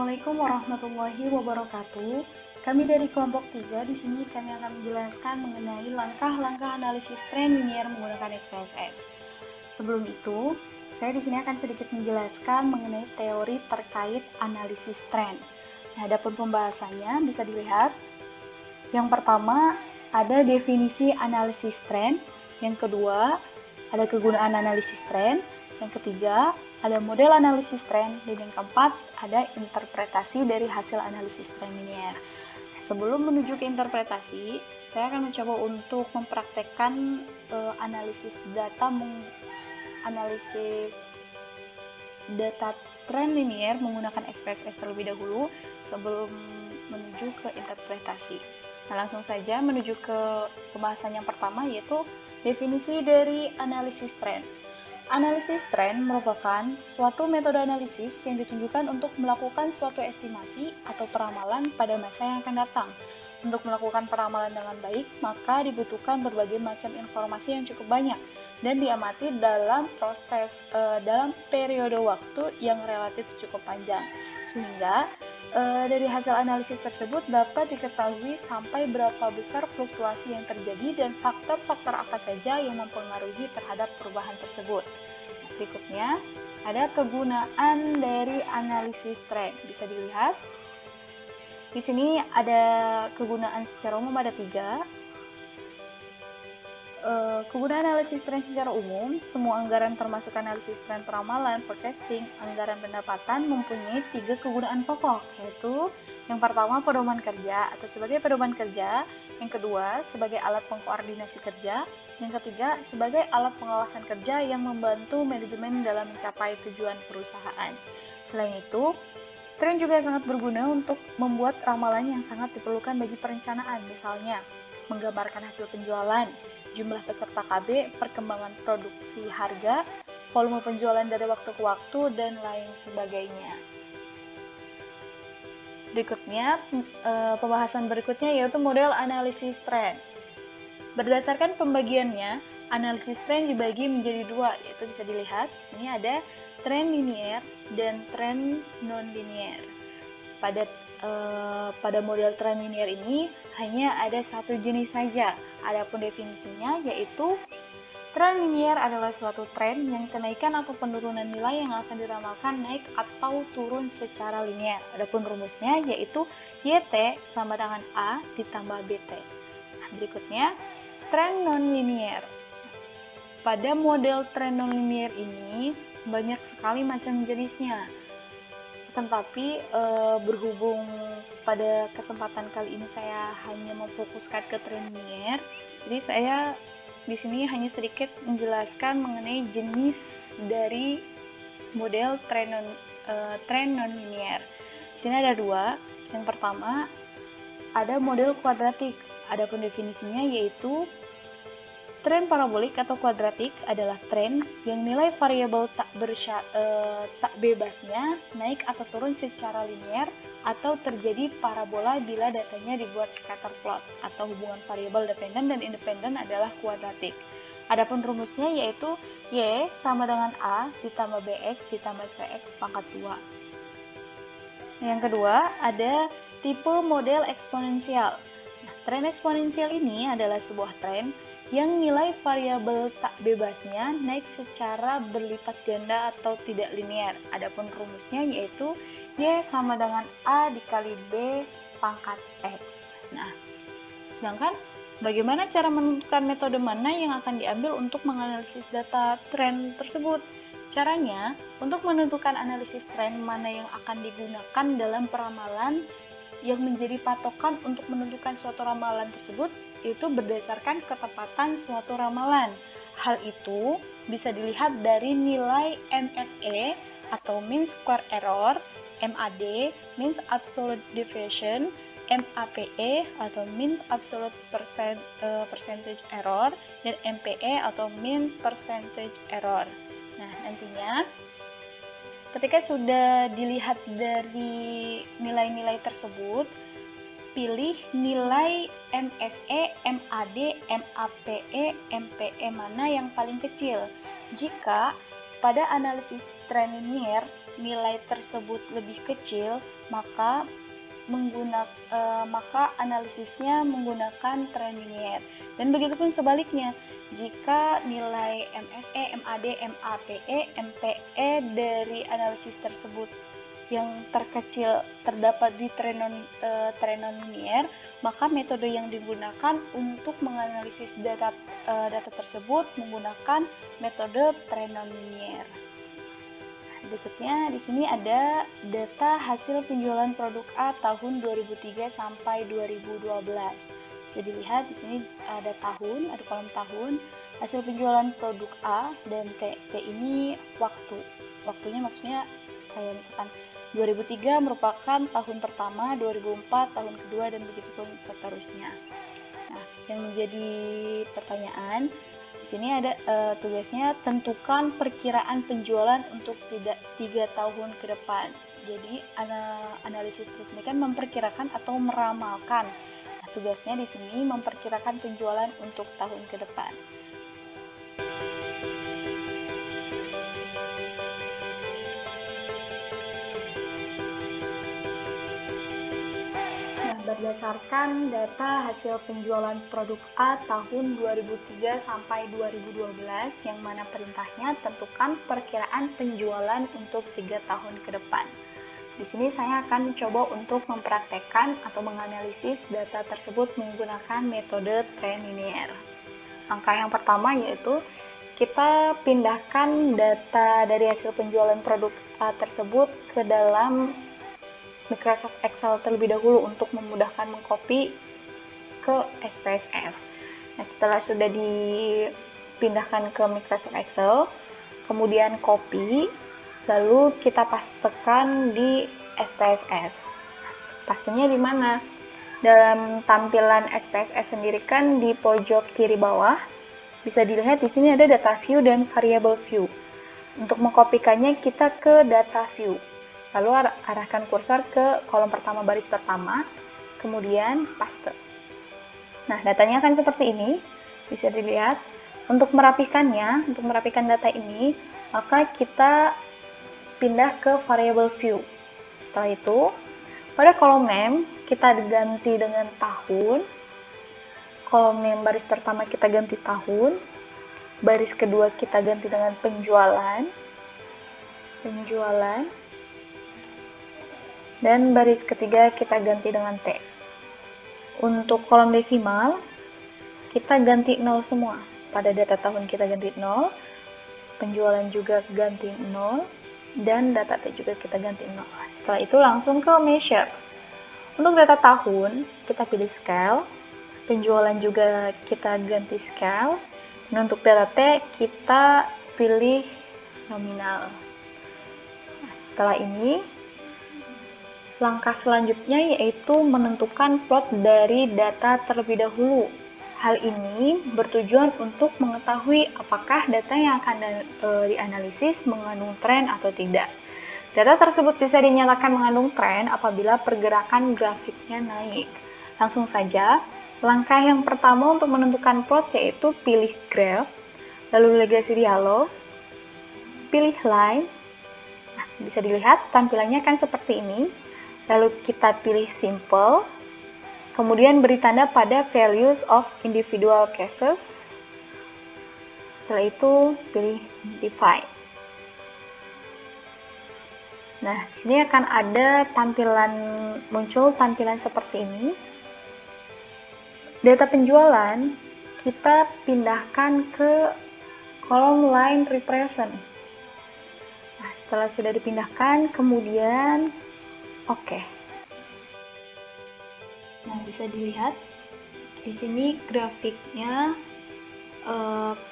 Assalamualaikum warahmatullahi wabarakatuh. Kami dari kelompok 3 di sini kami akan menjelaskan mengenai langkah-langkah analisis tren linier menggunakan SPSS. Sebelum itu, saya di sini akan sedikit menjelaskan mengenai teori terkait analisis tren. Nah, adapun pembahasannya bisa dilihat. Yang pertama, ada definisi analisis tren. Yang kedua, ada kegunaan analisis tren. Yang ketiga, ada model analisis tren. Dan yang keempat, ada interpretasi dari hasil analisis tren linier. Sebelum menuju ke interpretasi, saya akan mencoba untuk mempraktekkan analisis data tren linier menggunakan SPSS terlebih dahulu sebelum menuju ke interpretasi. Nah, langsung saja menuju ke pembahasan yang pertama, yaitu definisi dari analisis tren. Analisis tren merupakan suatu metode analisis yang ditunjukkan untuk melakukan suatu estimasi atau peramalan pada masa yang akan datang. Untuk melakukan peramalan dengan baik, maka dibutuhkan berbagai macam informasi yang cukup banyak dan diamati dalam periode waktu yang relatif cukup panjang. Sehingga dari hasil analisis tersebut dapat diketahui sampai berapa besar fluktuasi yang terjadi dan faktor-faktor apa saja yang mempengaruhi terhadap perubahan tersebut. Berikutnya, ada kegunaan dari analisis tren. Bisa dilihat. Di sini ada kegunaan secara umum ada 3. Kegunaan analisis tren secara umum, semua anggaran termasuk analisis tren peramalan, forecasting, anggaran pendapatan mempunyai 3 kegunaan pokok, yaitu yang pertama pedoman kerja atau sebagai pedoman kerja, yang kedua sebagai alat pengkoordinasi kerja, yang ketiga sebagai alat pengawasan kerja yang membantu manajemen dalam mencapai tujuan perusahaan. Selain itu, tren juga sangat berguna untuk membuat ramalan yang sangat diperlukan bagi perencanaan, misalnya menggambarkan hasil penjualan, jumlah peserta KB, perkembangan produksi harga, volume penjualan dari waktu ke waktu, dan lain sebagainya. Berikutnya, pembahasan berikutnya yaitu model analisis tren. Berdasarkan pembagiannya, analisis tren dibagi menjadi 2, yaitu bisa dilihat, di sini ada tren linier dan tren non-linier. Pada model tren linier ini hanya ada satu jenis saja. Adapun definisinya yaitu tren linier adalah suatu tren yang kenaikan atau penurunan nilai yang akan diramalkan naik atau turun secara linier. Adapun rumusnya yaitu YT sama dengan A ditambah BT. Nah, berikutnya tren non-linier. Pada model tren non-linier ini banyak sekali macam jenisnya. Tetapi berhubung pada kesempatan kali ini saya hanya memfokuskan ke tren linier, jadi saya di sini hanya sedikit menjelaskan mengenai jenis dari model tren non-linier. Di sini ada 2. Yang pertama ada model kuadratik. Adapun definisinya yaitu tren parabolik atau kuadratik adalah tren yang nilai variabel tak bebasnya naik atau turun secara linier atau terjadi parabola bila datanya dibuat scatter plot atau hubungan variabel dependen dan independen adalah kuadratik. Adapun rumusnya yaitu Y sama dengan A ditambah BX ditambah CX pangkat 2. Yang kedua ada tipe model eksponensial. Nah, tren eksponensial ini adalah sebuah tren yang nilai variabel tak bebasnya naik secara berlipat ganda atau tidak linier. Adapun rumusnya yaitu Y sama dengan A dikali B pangkat X. Nah, sedangkan bagaimana cara menentukan metode mana yang akan diambil untuk menganalisis data tren tersebut? Caranya, untuk menentukan analisis tren mana yang akan digunakan dalam peramalan yang menjadi patokan untuk menentukan suatu ramalan tersebut itu berdasarkan ketepatan suatu ramalan. Hal itu bisa dilihat dari nilai MSE atau mean square error, MAD, mean absolute deviation, MAPE atau mean absolute percentage error, dan MPE atau mean percentage error. Nah, nantinya ketika sudah dilihat dari nilai-nilai tersebut, pilih nilai MSE, MAD, MAPE, MPE mana yang paling kecil. Jika pada analisis tren linier nilai tersebut lebih kecil, maka analisisnya menggunakan tren linier. Dan begitupun sebaliknya, jika nilai MSE, MAD, MAPE, MPE dari analisis tersebut yang terkecil terdapat di tren non-linier, maka metode yang digunakan untuk menganalisis data tersebut menggunakan metode tren non-linier. Berikutnya di sini ada data hasil penjualan produk A tahun 2003 sampai 2012. Bisa dilihat di sini ada tahun, ada kolom tahun, hasil penjualan produk A, dan T ini waktu. Waktunya maksudnya kayak misalkan 2003 merupakan tahun pertama, 2004 tahun kedua, dan begitu pun seterusnya. Nah, yang menjadi pertanyaan di sini ada tugasnya tentukan perkiraan penjualan untuk 3 tahun ke depan. Jadi analisis ini kan memperkirakan atau meramalkan. Nah, tugasnya di sini memperkirakan penjualan untuk tahun ke depan. Berdasarkan data hasil penjualan produk A tahun 2003 sampai 2012, yang mana perintahnya tentukan perkiraan penjualan untuk 3 tahun ke depan. Di sini saya akan mencoba untuk mempraktekkan atau menganalisis data tersebut menggunakan metode tren linier. Langkah yang pertama yaitu kita pindahkan data dari hasil penjualan produk A tersebut ke dalam Microsoft Excel terlebih dahulu untuk memudahkan mengcopy ke SPSS. Nah, setelah sudah dipindahkan ke Microsoft Excel, kemudian copy, lalu kita pastekan di SPSS. Pastinya di mana? Dalam tampilan SPSS sendiri kan di pojok kiri bawah bisa dilihat di sini ada data view dan variable view. Untuk mengkopikannya kita ke data view. Lalu arahkan kursor ke kolom pertama baris pertama, kemudian paste. Nah, datanya akan seperti ini, bisa dilihat. Untuk merapikannya, untuk merapikan data ini, maka kita pindah ke variable view. Setelah itu, pada kolom name kita ganti dengan tahun. Kolom name baris pertama kita ganti tahun. Baris kedua kita ganti dengan penjualan. Dan baris ketiga kita ganti dengan T. Untuk kolom desimal, kita ganti 0 semua. Pada data tahun kita ganti 0, penjualan juga ganti 0, dan data T juga kita ganti 0. Setelah itu langsung ke measure. Untuk data tahun, kita pilih scale, penjualan juga kita ganti scale, dan untuk data T kita pilih nominal. Nah, setelah ini, langkah selanjutnya yaitu menentukan plot dari data terlebih dahulu. Hal ini bertujuan untuk mengetahui apakah data yang akan dianalisis mengandung tren atau tidak. Data tersebut bisa dinyatakan mengandung tren apabila pergerakan grafiknya naik. Langsung saja, langkah yang pertama untuk menentukan plot yaitu pilih graph, lalu legasi dialog, pilih line. Nah, bisa dilihat tampilannya kan seperti ini. Lalu kita pilih simple, kemudian beri tanda pada values of individual cases. Setelah itu pilih divide. Nah, di sini akan ada muncul tampilan seperti ini. Data penjualan kita pindahkan ke kolom line represent. Nah, setelah sudah dipindahkan, kemudian Oke. Nah, bisa dilihat di sini grafiknya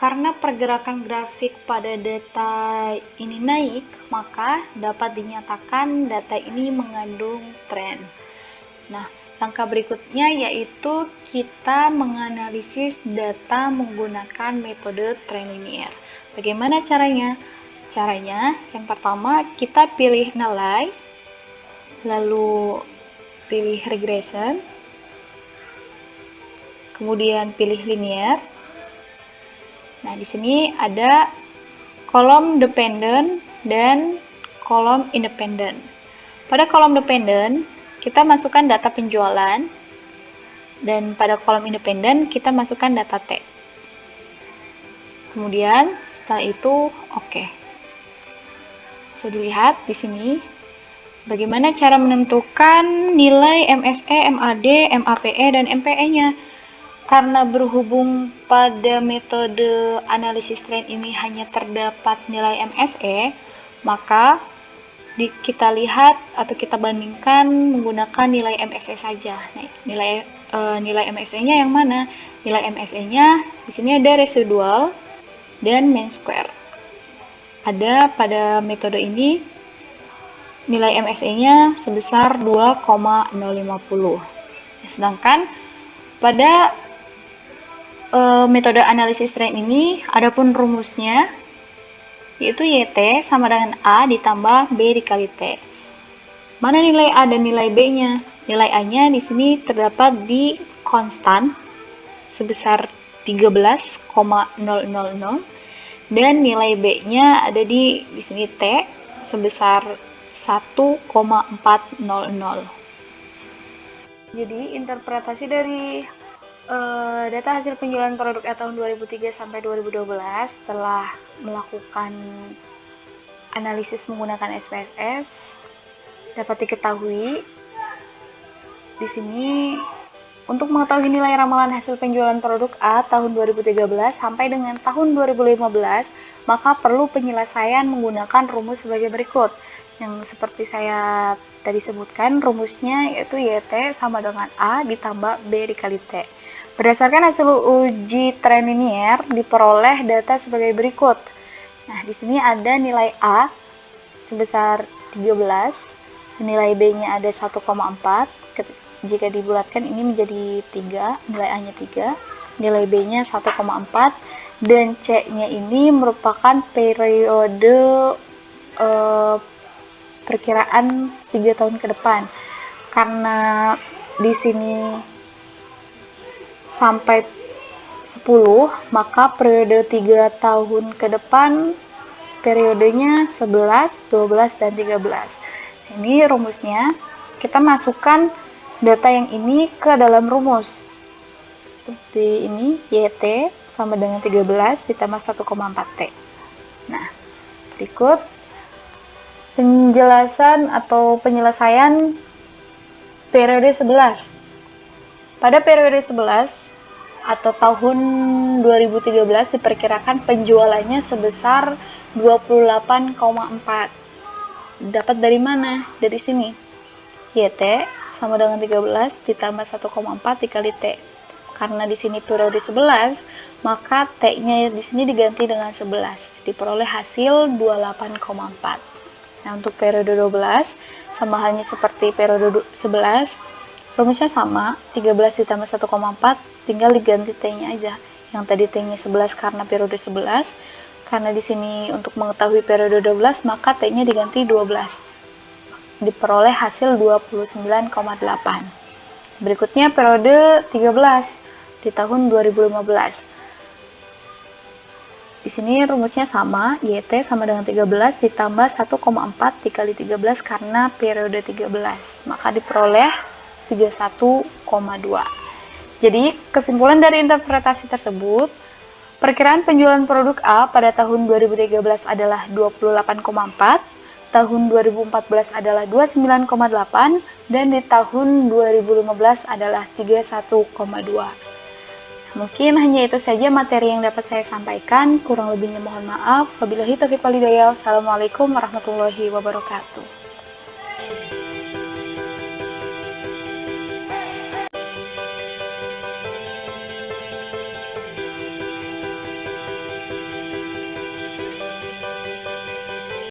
karena pergerakan grafik pada data ini naik, maka dapat dinyatakan data ini mengandung tren. Nah, langkah berikutnya yaitu kita menganalisis data menggunakan metode tren linier. Bagaimana caranya? Caranya, yang pertama kita pilih analyze, lalu pilih regression, kemudian pilih linear. Nah, di sini ada kolom dependent dan kolom independen. Pada kolom dependen, kita masukkan data penjualan, dan pada kolom independen kita masukkan data T. Kemudian setelah itu oke. Bisa dilihat di sini bagaimana cara menentukan nilai MSE, MAD, MAPE, dan MPE-nya. Karena berhubung pada metode analisis tren ini hanya terdapat nilai MSE, maka kita lihat atau kita bandingkan menggunakan nilai MSE saja. Nah, nilai MSE-nya yang mana? Nilai MSE-nya di sini ada residual dan mean square. Ada pada metode ini nilai MSE-nya sebesar 2,050. Sedangkan pada metode analisis tren ini adapun rumusnya yaitu YT sama dengan A ditambah B dikali T. Mana nilai A dan nilai B-nya? Nilai A-nya di sini terdapat di konstan sebesar 13,000 dan nilai B-nya ada di sini T sebesar 1,400. Jadi interpretasi dari data hasil penjualan produk A tahun 2003 sampai 2012 setelah melakukan analisis menggunakan SPSS dapat diketahui di sini untuk mengetahui nilai ramalan hasil penjualan produk A tahun 2013 sampai dengan tahun 2015, maka perlu penyelesaian menggunakan rumus sebagai berikut. Yang seperti saya tadi sebutkan, rumusnya yaitu YT sama dengan A ditambah B dikali T. Berdasarkan hasil uji tren linier, diperoleh data sebagai berikut. Nah, di sini ada nilai A sebesar 13, nilai B-nya ada 1,4. Jika dibulatkan ini menjadi 3, nilai A-nya 3, nilai B-nya 1,4, dan C-nya ini merupakan periode perkiraan 3 tahun ke depan. Karena di sini sampai 10, maka periode 3 tahun ke depan periodenya 11, 12, dan 13. Ini rumusnya, kita masukkan data yang ini ke dalam rumus. Seperti ini, YT sama dengan 13 ditambah 1,4T. Nah, berikut penjelasan atau penyelesaian periode 11. Pada periode 11 atau tahun 2013 diperkirakan penjualannya sebesar 28,4. Dapat dari mana? Dari sini. YT sama dengan 13 ditambah 1,4 dikali T. Karena di sini periode 11, maka T-nya di sini diganti dengan 11. Diperoleh hasil 28,4. Nah, untuk periode 12 sama halnya seperti periode 11, rumusnya sama, 13 ditambah 1,4, tinggal diganti T-nya aja. Yang tadi T-nya 11 karena periode 11, karena di sini untuk mengetahui periode 12, maka T-nya diganti 12. Diperoleh hasil 29,8. Berikutnya periode 13 di tahun 2015. Di sini rumusnya sama, YT sama dengan 13 ditambah 1,4 dikali 13 karena periode 13. Maka diperoleh 31,2. Jadi, kesimpulan dari interpretasi tersebut, perkiraan penjualan produk A pada tahun 2013 adalah 28,4, tahun 2014 adalah 29,8, dan di tahun 2015 adalah 31,2. Mungkin hanya itu saja materi yang dapat saya sampaikan, kurang lebihnya mohon maaf. Wabillahi taufiq wal hidayah. Wassalamualaikum warahmatullahi wabarakatuh.